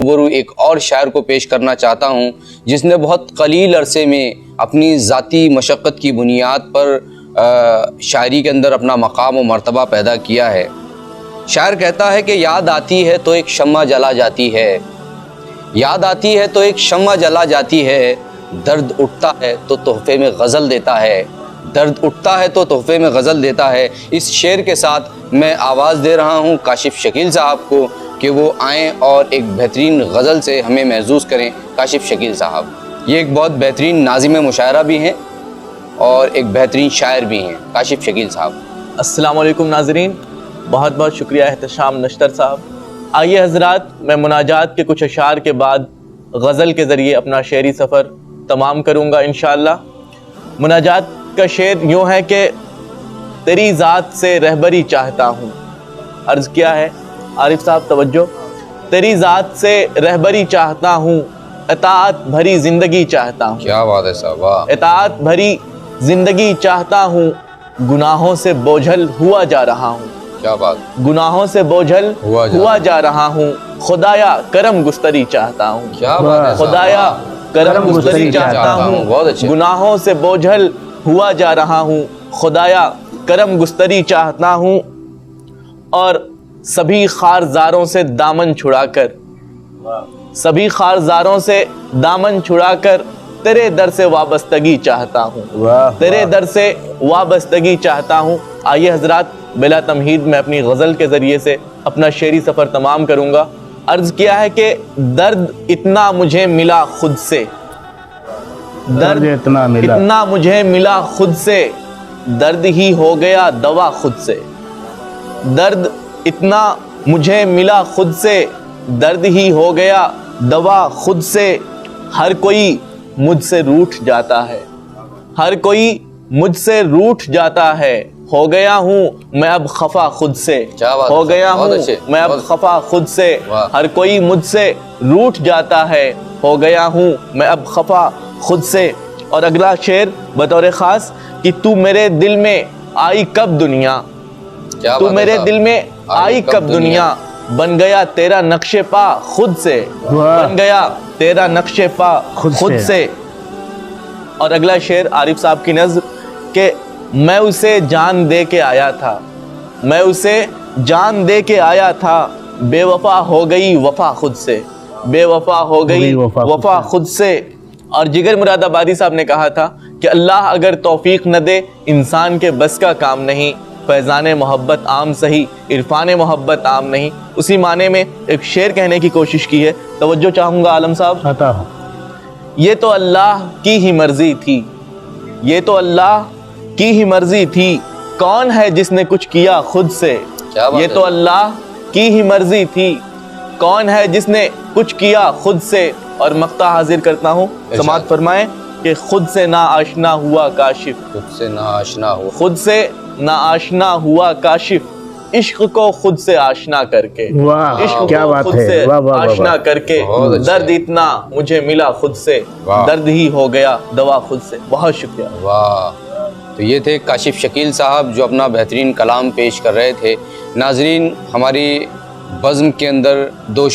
रूबरू एक और शायर को पेश करना चाहता हूँ जिसने बहुत कलील अरसे में अपनी ज़ाती मशक्क़त की बुनियाद पर शायरी के अंदर अपना मकाम व मर्तबा पैदा किया है। शायर कहता है कि याद आती है तो एक शम्मा जला जाती है, याद आती है तो एक शम्मा जला जाती है, दर्द उठता है तो तोहफे में गज़ल देता है, दर्द उठता है तो तोहफे में गज़ल देता है। इस शेर के साथ मैं आवाज़ दे रहा हूँ काशिफ शकील साहब को कि वो आएँ और एक बेहतरीन गज़ल से हमें महसूस करें। काशिफ शकील साहब ये एक बहुत बेहतरीन नाज़िम मुशायरा भी हैं और एक बेहतरीन शायर भी हैं। काशिफ शकील साहब। अस्सलाम वालेकुम नाज़रीन, बहुत बहुत शुक्रिया एहतशाम नश्तर साहब। आइए हज़रात, मैं मुनाजात के कुछ अशार के बाद गज़ल के ज़रिए अपना शेरी सफ़र तमाम करूँगा इंशाअल्लाह। मुनाजात का शेर यूँ है कि तेरी ज़ात से रहबरी चाहता हूँ। अर्ज़ किया है आरिफ साहब, तवज्जो। तेरी ज़ात से रहबरी चाहता हूँ, इताअत भरी ज़िंदगी चाहता हूँ। क्या बात है साहब, वाह। इताअत भरी ज़िंदगी चाहता हूँ, गुनाहों से बोझल हुआ जा रहा हूँ। क्या बात। गुनाहों से बोझल हुआ जा रहा हूँ, खुदाया करम गुस्तरी चाहता हूँ। क्या बात है, खुदाया करम गुस्तरी चाहता हूँ, बहुत अच्छे। गुनाहों से बोझल हुआ जा रहा हूँ, खुदाया करम गुस्तरी चाहता हूँ। और सभी खारजारों से दामन छुड़ाकर, सभी खारजारों से दामन छुड़ाकर तेरे दर से वाबस्तगी चाहता हूँ, तेरे दर से वाबस्तगी चाहता हूँ। आइए हजरात, बिला तमहीद मैं अपनी गज़ल के ज़रिए से अपना शेरी सफ़र तमाम करूँगा। अर्ज़ किया है कि दर्द इतना मुझे मिला खुद से, दर्द इतना मुझे मिला खुद से, दर्द ही हो गया दवा खुद से। दर्द इतना मुझे मिला खुद से, दर्द ही हो गया दवा खुद से। हर कोई मुझसे रूठ जाता है, हर कोई मुझसे रूठ जाता है, हो गया हूँ मैं अब खफा खुद से, हो गया हूँ मैं अब खफा खुद से। हर कोई मुझसे रूठ जाता है, हो गया हूँ मैं अब खफा खुद से। और अगला शेर बतौर ख़ास कि तू मेरे दिल में आई कब दुनिया, तू मेरे दिल में आई कब दुनिया, बन गया तेरा नक्शे पा खुद से, बन गया तेरा नक्शे पा खुद से। और अगला शेर आरिफ साहब की नज़्म के मैं उसे जान दे के आया था, मैं उसे जान दे के आया था, बेवफा हो गई वफा खुद से, बेवफा हो गई वफा खुद से। और जिगर मुरादाबादी साहब ने कहा था कि अल्लाह अगर तौफीक न दे इंसान के बस का काम नहीं, फैज़ान मोहब्बत आम सही, इरफान मोहब्बत आम नहीं। उसी माने में एक शेर कहने की कोशिश की है, तवज्जो चाहूँगा आलम साहब। ये तो अल्लाह की ही मर्जी थी, ये तो अल्लाह की ही मर्जी थी, कौन है जिसने कुछ किया खुद से। ये तो अल्लाह की ही मर्जी थी, कौन है जिसने कुछ किया खुद से। और मक्ता हाजिर करता हूँ, समाअत फरमाएं कि खुद से ना आशना हुआ काशिफ, खुद से ना आशना हुआ, खुद से ना आशना हुआ काशिफ, इश्क को खुद से आशना करके, इश्क को खुद से आशना करके, दर्द इतना मुझे मिला खुद से, दर्द ही हो गया दवा खुद से। बहुत शुक्रिया। वाह। तो ये थे काशिफ शकील साहब जो अपना बेहतरीन कलाम पेश कर रहे थे। नाजरीन, हमारी बज़्म के अंदर दो